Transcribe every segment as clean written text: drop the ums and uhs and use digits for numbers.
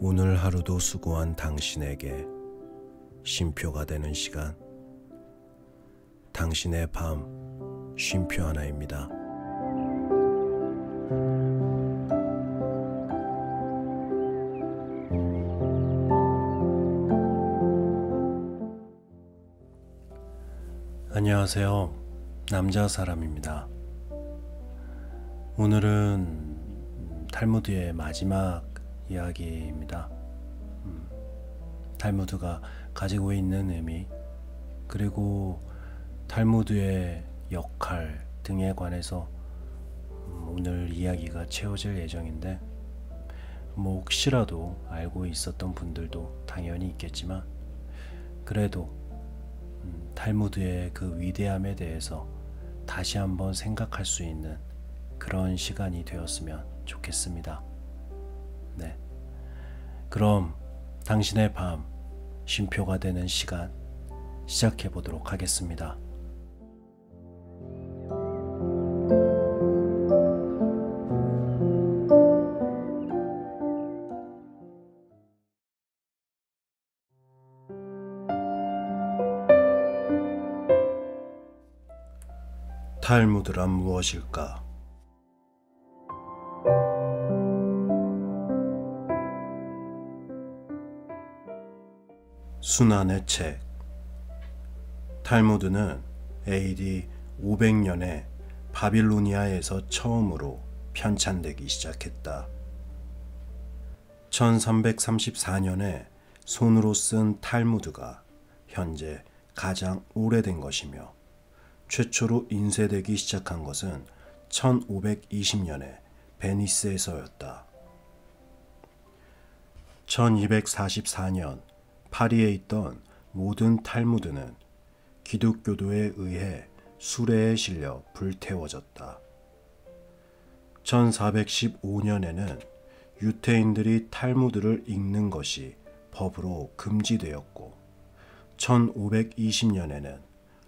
오늘 하루도 수고한 당신에게 쉼표가 되는 시간, 당신의 밤 쉼표 하나입니다. 안녕하세요. 남자 사람입니다. 오늘은 탈무드의 마지막 이야기입니다. 탈무드가 가지고 있는 의미, 그리고 탈무드의 역할 등에 관해서 오늘 이야기가 채워질 예정인데, 혹시라도 알고 있었던 분들도 당연히 있겠지만, 그래도 탈무드의 그 위대함에 대해서 다시 한번 생각할 수 있는 그런 시간이 되었으면 좋겠습니다. 네. 그럼 당신의 밤 쉼표가 되는 시간 시작해 보도록 하겠습니다. 탈무드란 무엇일까? 순환의 책. 탈무드는 AD 500년에 바빌로니아에서 처음으로 편찬되기 시작했다. 1334년에 손으로 쓴 탈무드가 현재 가장 오래된 것이며, 최초로 인쇄되기 시작한 것은 1520년에 베니스에서였다. 1244년 파리에 있던 모든 탈무드는 기독교도에 의해 수레에 실려 불태워졌다. 1415년에는 유태인들이 탈무드를 읽는 것이 법으로 금지되었고, 1520년에는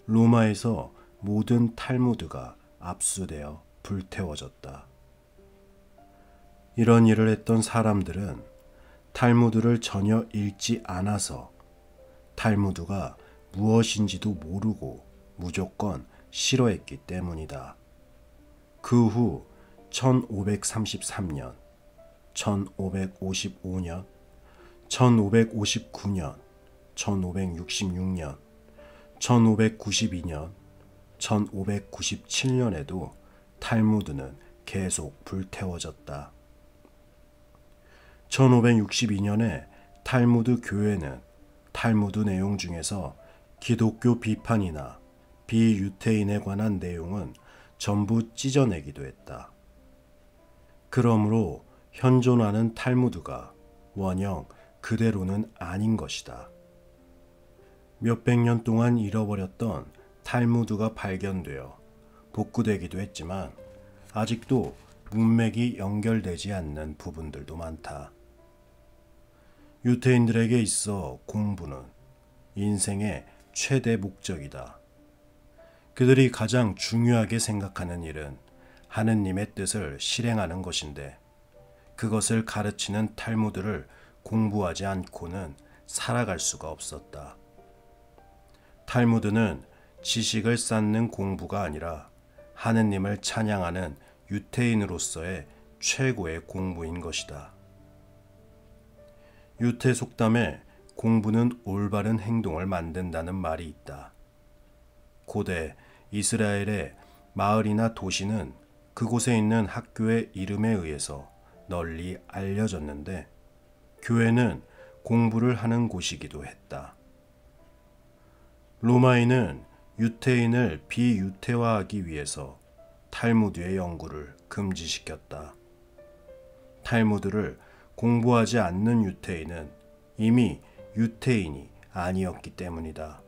로마에서 모든 탈무드가 압수되어 불태워졌다. 이런 일을 했던 사람들은 탈무드를 전혀 읽지 않아서 탈무드가 무엇인지도 모르고 무조건 싫어했기 때문이다. 그 후 1533년, 1555년, 1559년, 1566년, 1592년, 1597년에도 탈무드는 계속 불태워졌다. 1562년에 탈무드 교회는 탈무드 내용 중에서 기독교 비판이나 비유태인에 관한 내용은 전부 찢어내기도 했다. 그러므로 현존하는 탈무드가 원형 그대로는 아닌 것이다. 몇백 년 동안 잃어버렸던 탈무드가 발견되어 복구되기도 했지만, 아직도 문맥이 연결되지 않는 부분들도 많다. 유태인들에게 있어 공부는 인생의 최대 목적이다. 그들이 가장 중요하게 생각하는 일은 하느님의 뜻을 실행하는 것인데, 그것을 가르치는 탈무드를 공부하지 않고는 살아갈 수가 없었다. 탈무드는 지식을 쌓는 공부가 아니라 하느님을 찬양하는 유태인으로서의 최고의 공부인 것이다. 유태 속담에 공부는 올바른 행동을 만든다는 말이 있다. 고대 이스라엘의 마을이나 도시는 그곳에 있는 학교의 이름에 의해서 널리 알려졌는데, 교회는 공부를 하는 곳이기도 했다. 로마인은 유태인을 비유태화하기 위해서 탈무드의 연구를 금지시켰다. 탈무드를 공부하지 않는 유태인은 이미 유태인이 아니었기 때문이다.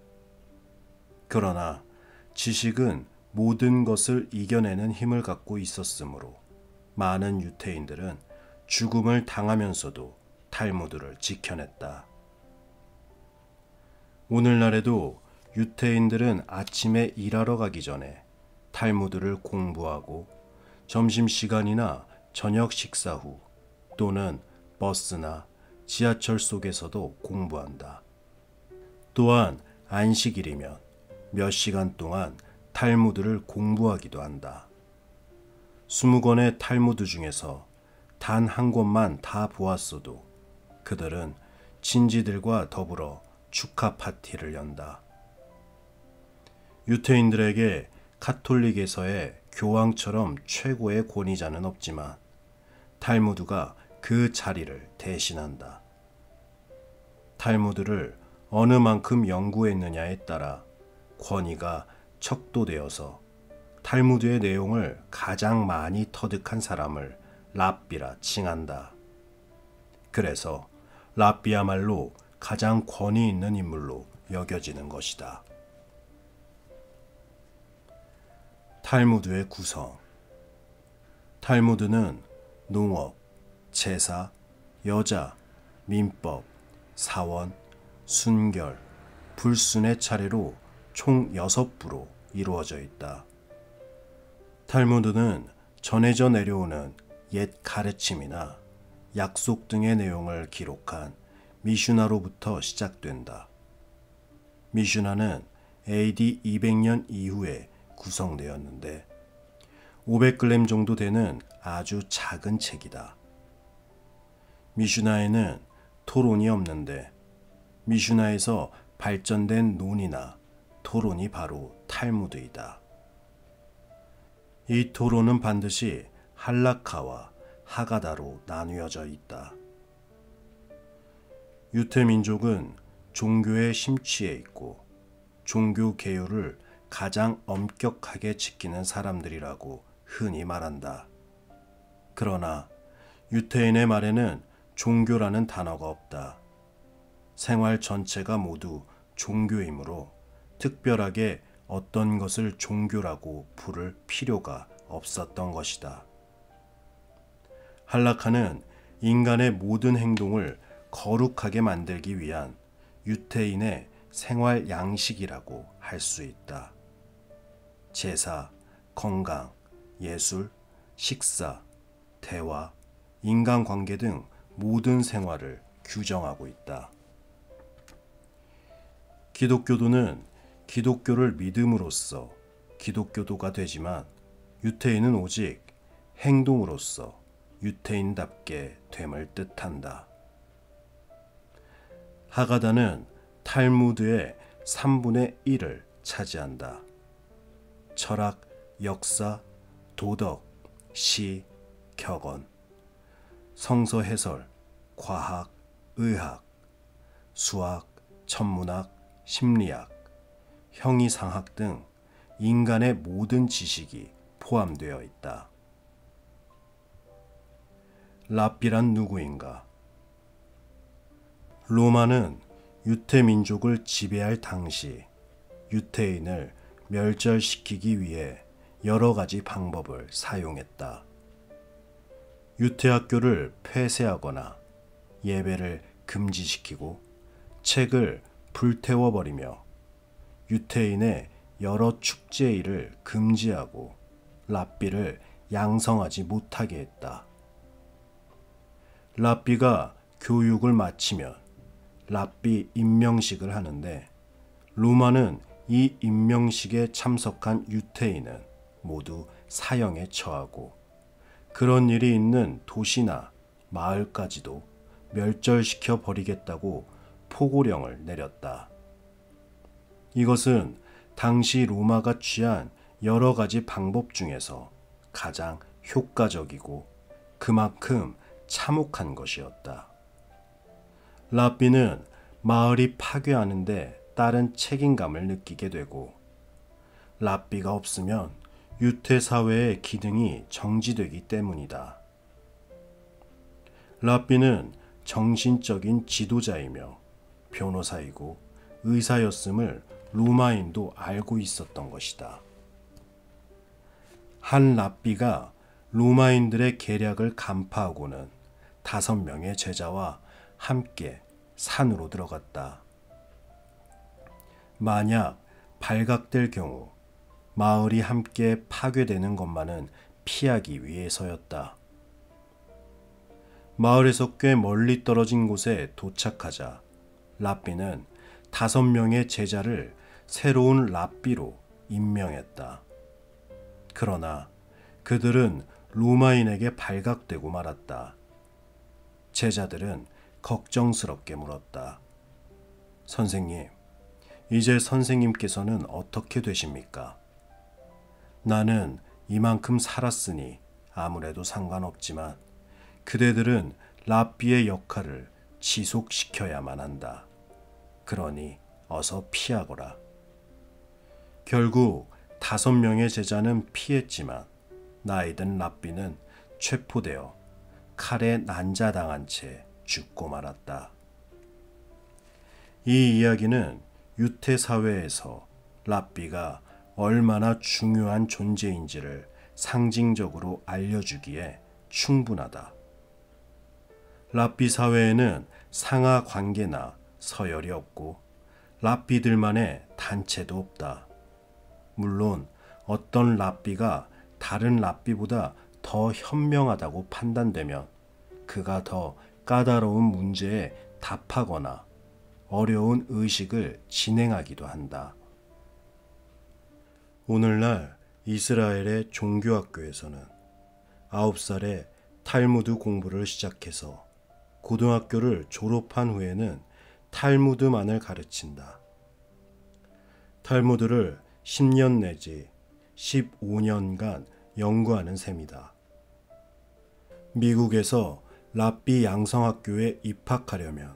그러나 지식은 모든 것을 이겨내는 힘을 갖고 있었으므로 많은 유태인들은 죽음을 당하면서도 탈무드를 지켜냈다. 오늘날에도 유태인들은 아침에 일하러 가기 전에 탈무드를 공부하고 점심시간이나 저녁 식사 후 또는 버스나 지하철 속에서도 공부한다. 또한 안식일이면 몇 시간 동안 탈무드를 공부하기도 한다. 20권의 탈무드 중에서 단 한 권만 다 보았어도 그들은 친지들과 더불어 축하 파티를 연다. 유태인들에게 카톨릭에서의 교황처럼 최고의 권위자는 없지만 탈무드가 그 자리를 대신한다. 탈무드를 어느 만큼 연구했느냐에 따라 권위가 척도되어서 탈무드의 내용을 가장 많이 터득한 사람을 랍비라 칭한다. 그래서 랍비야말로 가장 권위 있는 인물로 여겨지는 것이다. 탈무드의 구성. 탈무드는 농업, 제사, 여자, 민법, 사원, 순결, 불순의 차례로 총 6부로 이루어져 있다. 탈무드는 전해져 내려오는 옛 가르침이나 약속 등의 내용을 기록한 미슈나로부터 시작된다. 미슈나는 AD 200년 이후에 구성되었는데 500글램 정도 되는 아주 작은 책이다. 미슈나에는 토론이 없는데 미슈나에서 발전된 논의나 토론이 바로 탈무드이다. 이 토론은 반드시 할라카와 하가다로 나뉘어져 있다. 유태 민족은 종교에 심취해 있고 종교 계율을 가장 엄격하게 지키는 사람들이라고 흔히 말한다. 그러나 유태인의 말에는 종교라는 단어가 없다. 생활 전체가 모두 종교이므로 특별하게 어떤 것을 종교라고 부를 필요가 없었던 것이다. 할라카는 인간의 모든 행동을 거룩하게 만들기 위한 유태인의 생활 양식이라고 할 수 있다. 제사, 건강, 예술, 식사, 대화, 인간관계 등 모든 생활을 규정하고 있다. 기독교도는 기독교를 믿음으로써 기독교도가 되지만 유태인은 오직 행동으로써 유태인답게 됨을 뜻한다. 하가다는 탈무드의 3분의 1을 차지한다. 철학, 역사, 도덕, 시, 격언, 성서 해설, 과학, 의학, 수학, 천문학, 심리학, 형이상학 등 인간의 모든 지식이 포함되어 있다. 랍비란 누구인가? 로마는 유태 민족을 지배할 당시 유태인을 멸절시키기 위해 여러 가지 방법을 사용했다. 유태학교를 폐쇄하거나 예배를 금지시키고 책을 불태워버리며 유태인의 여러 축제일을 금지하고 랍비를 양성하지 못하게 했다. 랍비가 교육을 마치면 랍비 임명식을 하는데 로마는 이 임명식에 참석한 유태인은 모두 사형에 처하고 그런 일이 있는 도시나 마을까지도 멸절시켜 버리겠다고 포고령을 내렸다. 이것은 당시 로마가 취한 여러 가지 방법 중에서 가장 효과적이고 그만큼 참혹한 것이었다. 랍비는 마을이 파괴하는데 따른 책임감을 느끼게 되고 랍비가 없으면 유태 사회의 기능이 정지되기 때문이다. 랍비는 정신적인 지도자이며 변호사이고 의사였음을 로마인도 알고 있었던 것이다. 한 랍비가 로마인들의 계략을 간파하고는 5명의 제자와 함께 산으로 들어갔다. 만약 발각될 경우 마을이 함께 파괴되는 것만은 피하기 위해서였다. 마을에서 꽤 멀리 떨어진 곳에 도착하자 랍비는 5명의 제자를 새로운 랍비로 임명했다. 그러나 그들은 로마인에게 발각되고 말았다. 제자들은 걱정스럽게 물었다. 선생님, 이제 선생님께서는 어떻게 되십니까? 나는 이만큼 살았으니 아무래도 상관없지만 그대들은 랍비의 역할을 지속시켜야만 한다. 그러니 어서 피하거라. 결국 5명의 제자는 피했지만 나이든 랍비는 체포되어 칼에 난자당한 채 죽고 말았다. 이 이야기는 유태 사회에서 랍비가 얼마나 중요한 존재인지를 상징적으로 알려주기에 충분하다. 랍비 사회에는 상하 관계나 서열이 없고 랍비들만의 단체도 없다. 물론 어떤 랍비가 다른 랍비보다 더 현명하다고 판단되면 그가 더 까다로운 문제에 답하거나 어려운 의식을 진행하기도 한다. 오늘날 이스라엘의 종교학교에서는 9살에 탈무드 공부를 시작해서 고등학교를 졸업한 후에는 탈무드만을 가르친다. 탈무드를 10년 내지 15년간 연구하는 셈이다. 미국에서 랍비 양성학교에 입학하려면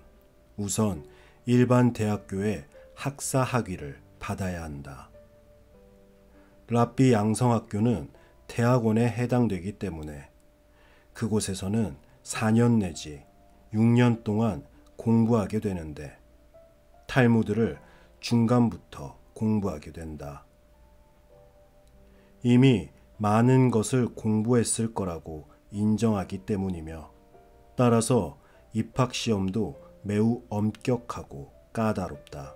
우선 일반 대학교의 학사 학위를 받아야 한다. 랍비 양성학교는 대학원에 해당되기 때문에 그곳에서는 4년 내지 6년 동안 공부하게 되는데 탈무드를 중간부터 공부하게 된다. 이미 많은 것을 공부했을 거라고 인정하기 때문이며 따라서 입학시험도 매우 엄격하고 까다롭다.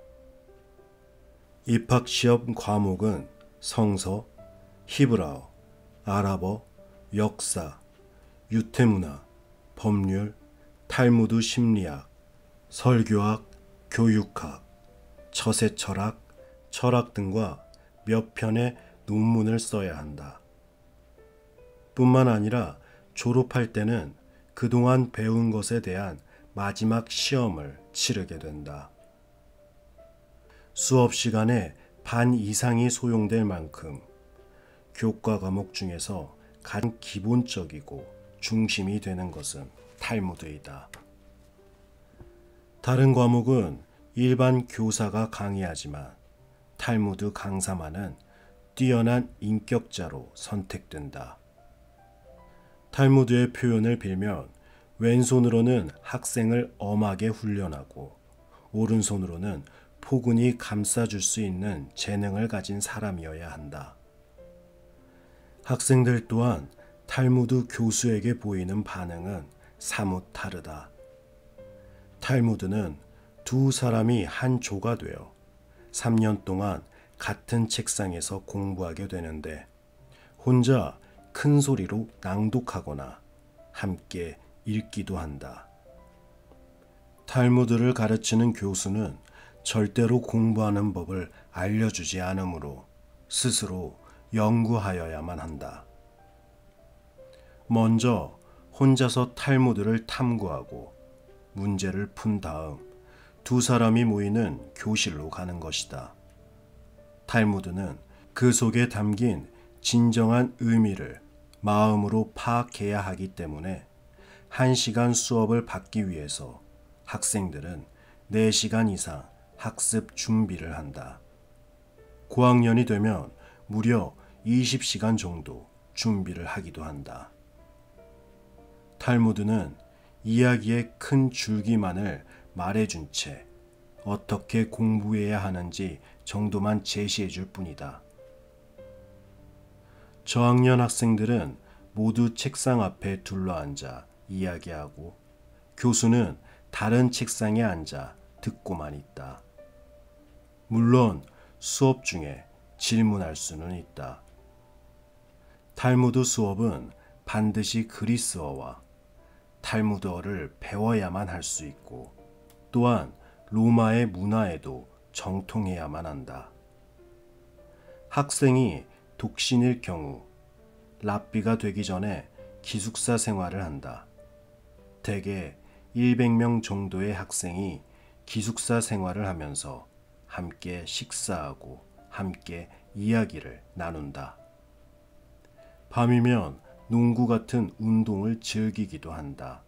입학시험 과목은 성서, 히브라어, 아랍어, 역사, 유태문화, 법률, 탈무드 심리학, 설교학, 교육학, 처세철학, 철학 등과 몇 편의 논문을 써야 한다. 뿐만 아니라 졸업할 때는 그동안 배운 것에 대한 마지막 시험을 치르게 된다. 수업 시간에 반 이상이 소용될 만큼 교과 과목 중에서 가장 기본적이고 중심이 되는 것은 탈무드이다. 다른 과목은 일반 교사가 강의하지만 탈무드 강사만은 뛰어난 인격자로 선택된다. 탈무드의 표현을 빌면 왼손으로는 학생을 엄하게 훈련하고 오른손으로는 포근히 감싸줄 수 있는 재능을 가진 사람이어야 한다. 학생들 또한 탈무드 교수에게 보이는 반응은 사뭇 다르다. 탈무드는 두 사람이 한 조가 되어 3년 동안 같은 책상에서 공부하게 되는데 혼자 큰 소리로 낭독하거나 함께 읽기도 한다. 탈무드를 가르치는 교수는 절대로 공부하는 법을 알려주지 않으므로 스스로 연구하여야만 한다. 먼저 혼자서 탈무드를 탐구하고 문제를 푼 다음 두 사람이 모이는 교실로 가는 것이다. 탈무드는 그 속에 담긴 진정한 의미를 마음으로 파악해야 하기 때문에 1시간 수업을 받기 위해서 학생들은 4시간 이상 학습 준비를 한다. 고학년이 되면 무려 20시간 정도 준비를 하기도 한다. 탈무드는 이야기의 큰 줄기만을 말해준 채 어떻게 공부해야 하는지 정도만 제시해 줄 뿐이다. 저학년 학생들은 모두 책상 앞에 둘러앉아 이야기하고 교수는 다른 책상에 앉아 듣고만 있다. 물론 수업 중에 질문할 수는 있다. 탈무드 수업은 반드시 그리스어와 탈무드어를 배워야만 할 수 있고 또한 로마의 문화에도 정통해야만 한다. 학생이 독신일 경우 랍비가 되기 전에 기숙사 생활을 한다. 대개 100명 정도의 학생이 기숙사 생활을 하면서 함께 식사하고 함께 이야기를 나눈다. 밤이면 농구 같은 운동을 즐기기도 한다.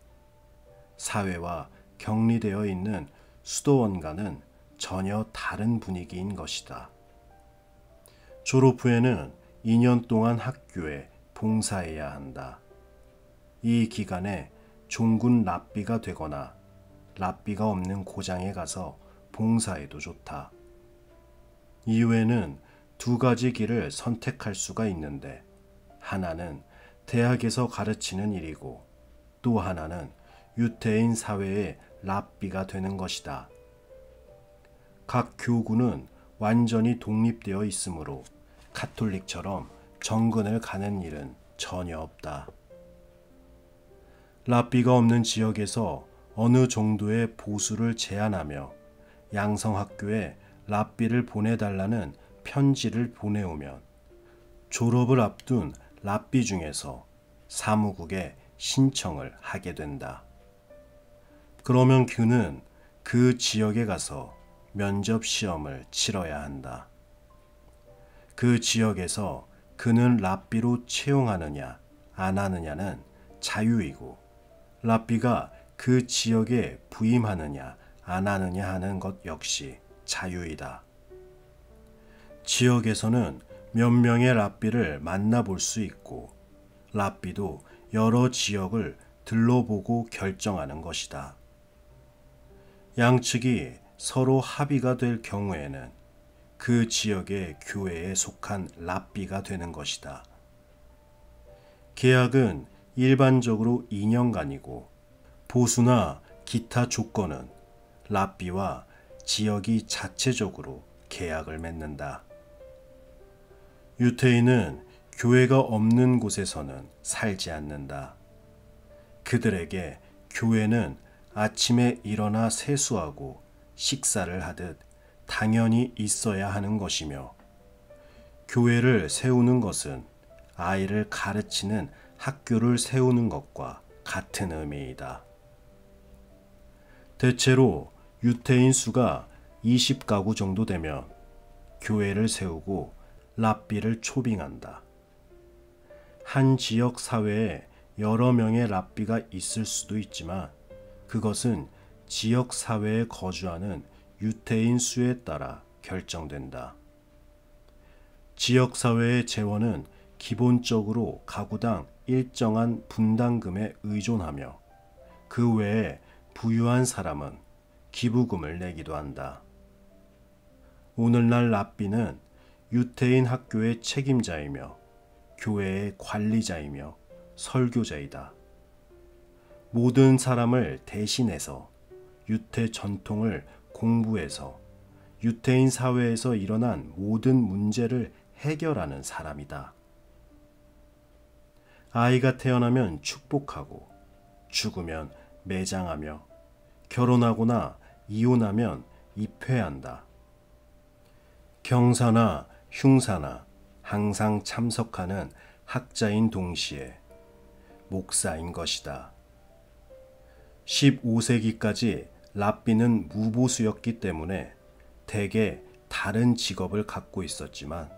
사회와 격리되어 있는 수도원과는 전혀 다른 분위기인 것이다. 졸업 후에는 2년 동안 학교에 봉사해야 한다. 이 기간에 종군 랍비가 되거나 랍비가 없는 고장에 가서 봉사해도 좋다. 이후에는 두 가지 길을 선택할 수가 있는데 하나는 대학에서 가르치는 일이고 또 하나는 유태인 사회의 랍비가 되는 것이다. 각 교구는 완전히 독립되어 있으므로 가톨릭처럼 정근을 가는 일은 전혀 없다. 랍비가 없는 지역에서 어느 정도의 보수를 제안하며 양성학교에 랍비를 보내달라는 편지를 보내오면 졸업을 앞둔 랍비 중에서 사무국에 신청을 하게 된다. 그러면 그는 그 지역에 가서 면접 시험을 치러야 한다. 그 지역에서 그는 랍비로 채용하느냐 안 하느냐는 자유이고 랍비가 그 지역에 부임하느냐 안 하느냐 하는 것 역시 자유이다. 지역에서는 몇 명의 랍비를 만나볼 수 있고 랍비도 여러 지역을 들러보고 결정하는 것이다. 양측이 서로 합의가 될 경우에는 그 지역의 교회에 속한 랍비가 되는 것이다. 계약은 일반적으로 2년간이고 보수나 기타 조건은 랍비와 지역이 자체적으로 계약을 맺는다. 유태인은 교회가 없는 곳에서는 살지 않는다. 그들에게 교회는 아침에 일어나 세수하고 식사를 하듯 당연히 있어야 하는 것이며 교회를 세우는 것은 아이를 가르치는 학교를 세우는 것과 같은 의미이다. 대체로 유태인 수가 20가구 정도 되면 교회를 세우고 랍비를 초빙한다. 한 지역 사회에 여러 명의 랍비가 있을 수도 있지만 그것은 지역 사회에 거주하는 유태인 수에 따라 결정된다. 지역 사회의 재원은 기본적으로 가구당 일정한 분담금에 의존하며 그 외에 부유한 사람은 기부금을 내기도 한다. 오늘날 랍비는 유태인 학교의 책임자이며 교회의 관리자이며 설교자이다. 모든 사람을 대신해서 유태 전통을 공부해서 유태인 사회에서 일어난 모든 문제를 해결하는 사람이다. 아이가 태어나면 축복하고 죽으면 매장하며 결혼하거나 이혼하면 입회한다. 경사나 흉사나 항상 참석하는 학자인 동시에 목사인 것이다. 15세기까지 랍비는 무보수였기 때문에 대개 다른 직업을 갖고 있었지만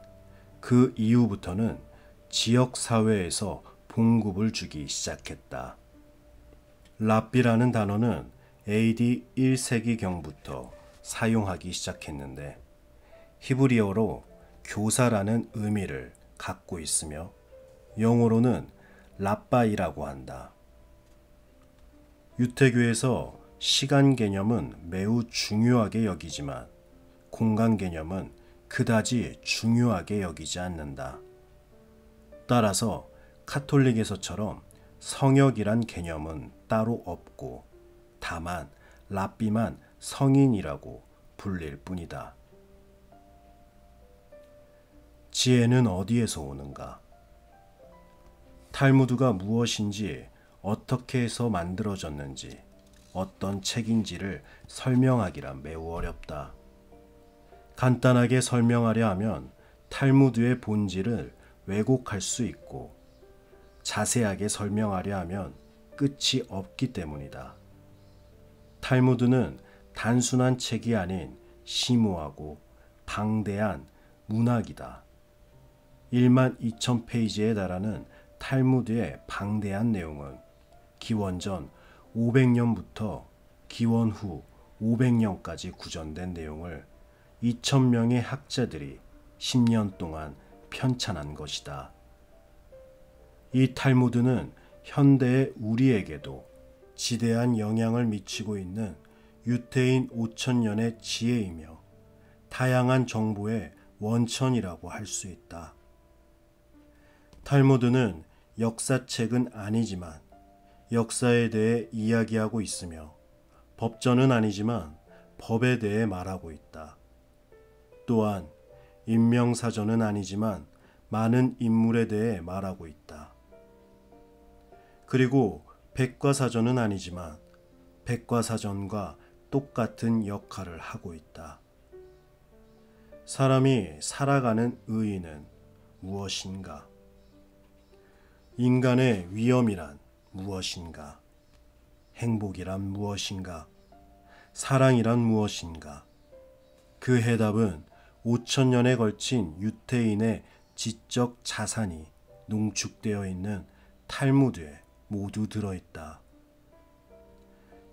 그 이후부터는 지역 사회에서 봉급을 주기 시작했다. 랍비라는 단어는 AD 1세기경부터 사용하기 시작했는데 히브리어로 교사라는 의미를 갖고 있으며 영어로는 랍바이라고 한다. 유태교에서 시간 개념은 매우 중요하게 여기지만 공간 개념은 그다지 중요하게 여기지 않는다. 따라서 카톨릭에서처럼 성역이란 개념은 따로 없고 다만 랍비만 성인이라고 불릴 뿐이다. 지혜는 어디에서 오는가? 탈무드가 무엇인지 어떻게 해서 만들어졌는지, 어떤 책인지를 설명하기란 매우 어렵다. 간단하게 설명하려 하면 탈무드의 본질을 왜곡할 수 있고, 자세하게 설명하려 하면 끝이 없기 때문이다. 탈무드는 단순한 책이 아닌 심오하고 방대한 문학이다. 12,000페이지에 달하는 탈무드의 방대한 내용은 기원전 500년부터 기원 후 500년까지 구전된 내용을 2,000명의 학자들이 10년 동안 편찬한 것이다. 이 탈무드는 현대의 우리에게도 지대한 영향을 미치고 있는 유태인 5,000년의 지혜이며 다양한 정보의 원천이라고 할 수 있다. 탈무드는 역사책은 아니지만 역사에 대해 이야기하고 있으며 법전은 아니지만 법에 대해 말하고 있다. 또한 인명사전은 아니지만 많은 인물에 대해 말하고 있다. 그리고 백과사전은 아니지만 백과사전과 똑같은 역할을 하고 있다. 사람이 살아가는 의의는 무엇인가? 인간의 위엄이란 무엇인가? 행복이란 무엇인가? 사랑이란 무엇인가? 그 해답은 5,000년에 걸친 유태인의 지적 자산이 농축되어 있는 탈무드에 모두 들어있다.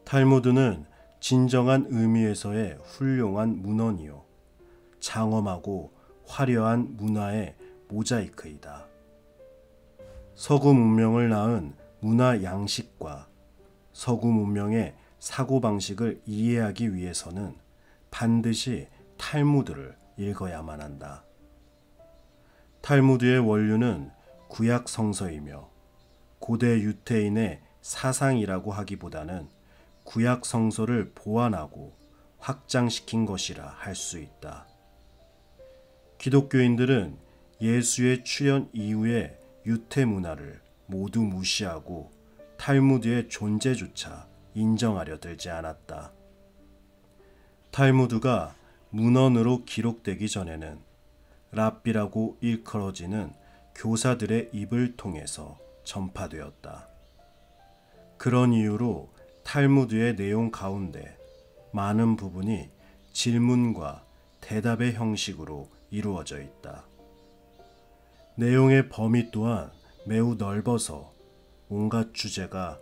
탈무드는 진정한 의미에서의 훌륭한 문헌이요, 장엄하고 화려한 문화의 모자이크이다. 서구 문명을 낳은 문화 양식과 서구 문명의 사고방식을 이해하기 위해서는 반드시 탈무드를 읽어야만 한다. 탈무드의 원류는 구약 성서이며 고대 유태인의 사상이라고 하기보다는 구약 성서를 보완하고 확장시킨 것이라 할 수 있다. 기독교인들은 예수의 출현 이후의 유태 문화를 모두 무시하고 탈무드의 존재조차 인정하려 들지 않았다. 탈무드가 문헌으로 기록되기 전에는 랍비라고 일컬어지는 교사들의 입을 통해서 전파되었다. 그런 이유로 탈무드의 내용 가운데 많은 부분이 질문과 대답의 형식으로 이루어져 있다. 내용의 범위 또한 매우 넓어서 온갖 주제가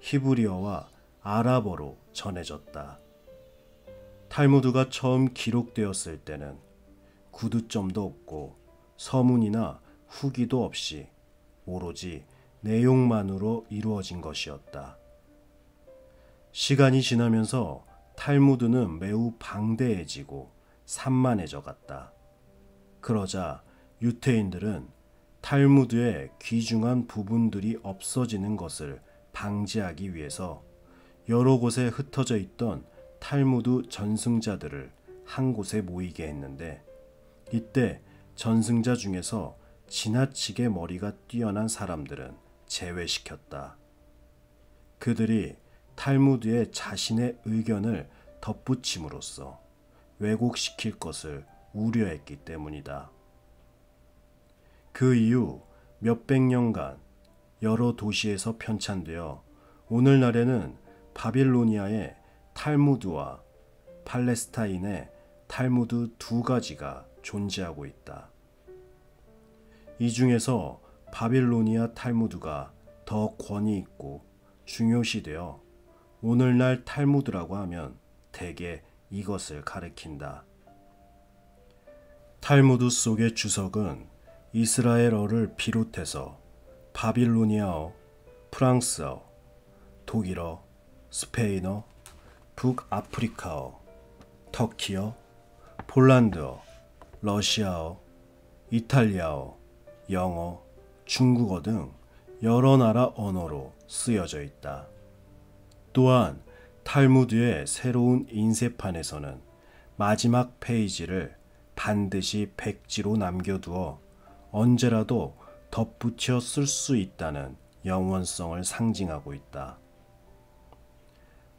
히브리어와 아랍어로 전해졌다. 탈무드가 처음 기록되었을 때는 구두점도 없고 서문이나 후기도 없이 오로지 내용만으로 이루어진 것이었다. 시간이 지나면서 탈무드는 매우 방대해지고 산만해져 갔다. 그러자 유태인들은 탈무드의 귀중한 부분들이 없어지는 것을 방지하기 위해서 여러 곳에 흩어져 있던 탈무드 전승자들을 한 곳에 모이게 했는데, 이때 전승자 중에서 지나치게 머리가 뛰어난 사람들은 제외시켰다. 그들이 탈무드에 자신의 의견을 덧붙임으로써 왜곡시킬 것을 우려했기 때문이다. 그 이후 몇백 년간 여러 도시에서 편찬되어 오늘날에는 바빌로니아의 탈무드와 팔레스타인의 탈무드 두 가지가 존재하고 있다. 이 중에서 바빌로니아 탈무드가 더 권위 있고 중요시되어 오늘날 탈무드라고 하면 대개 이것을 가리킨다. 탈무드 속의 주석은 이스라엘어를 비롯해서 바빌로니아어, 프랑스어, 독일어, 스페인어, 북아프리카어, 터키어, 폴란드어, 러시아어, 이탈리아어, 영어, 중국어 등 여러 나라 언어로 쓰여져 있다. 또한 탈무드의 새로운 인쇄판에서는 마지막 페이지를 반드시 백지로 남겨두어 언제라도 덧붙여 쓸 수 있다는 영원성을 상징하고 있다.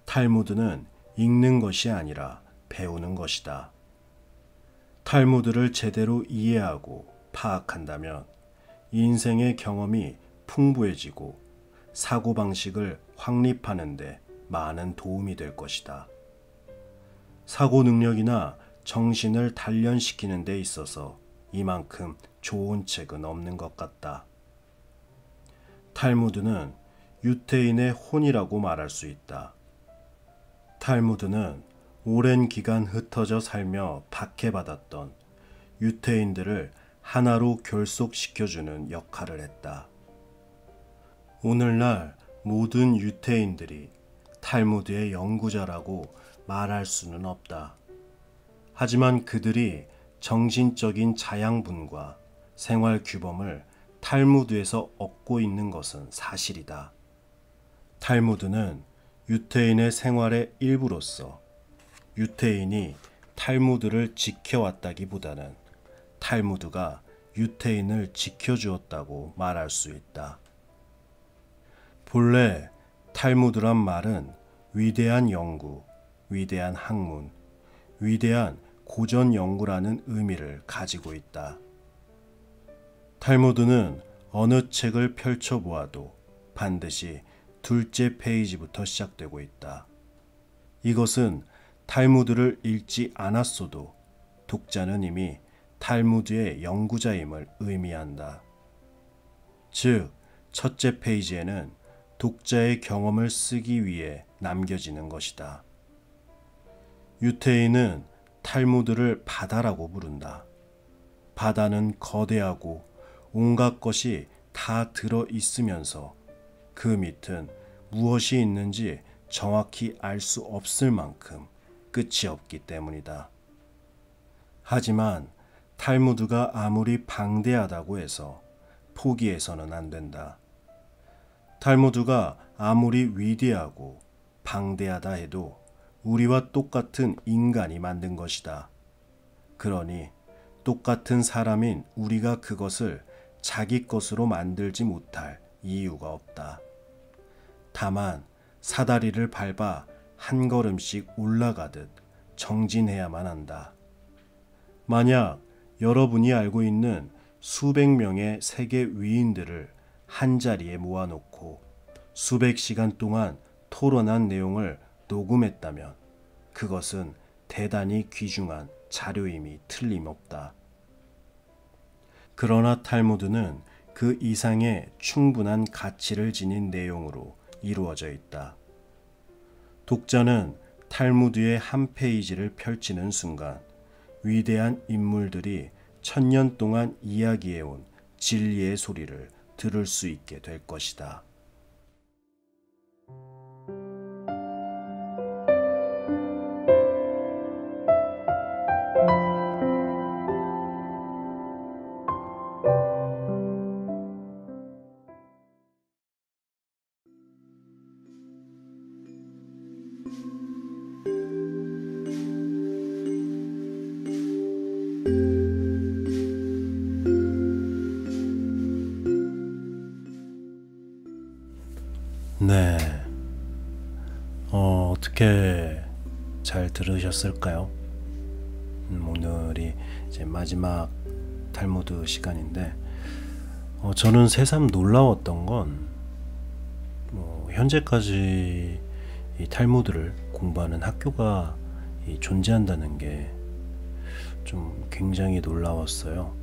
탈무드는 읽는 것이 아니라 배우는 것이다. 탈무드를 제대로 이해하고 파악한다면 인생의 경험이 풍부해지고 사고방식을 확립하는 데 많은 도움이 될 것이다. 사고 능력이나 정신을 단련시키는 데 있어서 이만큼 좋은 책은 없는 것 같다. 탈무드는 유태인의 혼이라고 말할 수 있다. 탈무드는 오랜 기간 흩어져 살며 박해받았던 유태인들을 하나로 결속시켜주는 역할을 했다. 오늘날 모든 유태인들이 탈무드의 연구자라고 말할 수는 없다. 하지만 그들이 정신적인 자양분과 생활 규범을 탈무드에서 얻고 있는 것은 사실이다. 탈무드는 유태인의 생활의 일부로서 유태인이 탈무드를 지켜왔다기보다는 탈무드가 유태인을 지켜주었다고 말할 수 있다. 본래 탈무드란 말은 위대한 연구, 위대한 학문, 위대한 고전 연구라는 의미를 가지고 있다. 탈무드는 어느 책을 펼쳐보아도 반드시 둘째 페이지부터 시작되고 있다. 이것은 탈무드를 읽지 않았어도 독자는 이미 탈무드의 연구자임을 의미한다. 즉, 첫째 페이지에는 독자의 경험을 쓰기 위해 남겨지는 것이다. 유태인은 탈무드를 바다라고 부른다. 바다는 거대하고 온갖 것이 다 들어 있으면서 그 밑은 무엇이 있는지 정확히 알 수 없을 만큼 끝이 없기 때문이다. 하지만 탈무드가 아무리 방대하다고 해서 포기해서는 안 된다. 탈무드가 아무리 위대하고 방대하다 해도 우리와 똑같은 인간이 만든 것이다. 그러니 똑같은 사람인 우리가 그것을 자기 것으로 만들지 못할 이유가 없다. 다만 사다리를 밟아 한 걸음씩 올라가듯 정진해야만 한다. 만약 여러분이 알고 있는 수백 명의 세계 위인들을 한자리에 모아놓고 수백 시간 동안 토론한 내용을 녹음했다면 그것은 대단히 귀중한 자료임이 틀림없다. 그러나 탈무드는 그 이상의 충분한 가치를 지닌 내용으로 이루어져 있다. 독자는 탈무드의 한 페이지를 펼치는 순간 위대한 인물들이 1000년 동안 이야기해온 진리의 소리를 들을 수 있게 될 것이다. 네, 어떻게 잘 들으셨을까요? 오늘이 이제 마지막 탈무드 시간인데 저는 새삼 놀라웠던 건 현재까지 이 탈무드를 공부하는 학교가 존재한다는 게 좀 굉장히 놀라웠어요.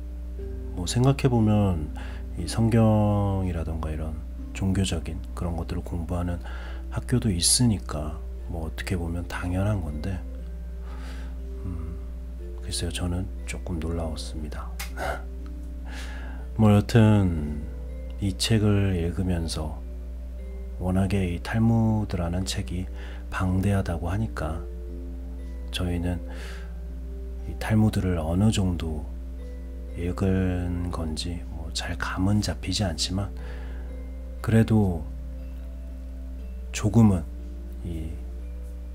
생각해보면 이 성경이라던가 이런 종교적인 그런 것들을 공부하는 학교도 있으니까 어떻게 보면 당연한 건데 글쎄요, 저는 조금 놀라웠습니다. 여튼 이 책을 읽으면서 워낙에 이 탈무드라는 책이 방대하다고 하니까 저희는 이 탈무드를 어느 정도 읽은 건지 잘 감은 잡히지 않지만 그래도 조금은 이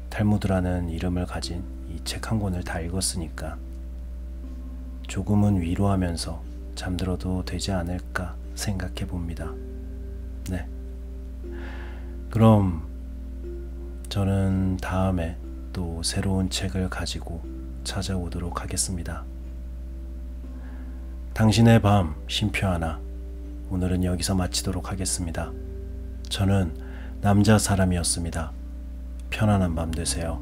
탈무드라는 이름을 가진 이 책 한 권을 다 읽었으니까 조금은 위로하면서 잠들어도 되지 않을까 생각해 봅니다. 네. 그럼 저는 다음에 또 새로운 책을 가지고 찾아오도록 하겠습니다. 당신의 밤 쉼표 하나, 오늘은 여기서 마치도록 하겠습니다. 저는 남자 사람이었습니다. 편안한 밤 되세요.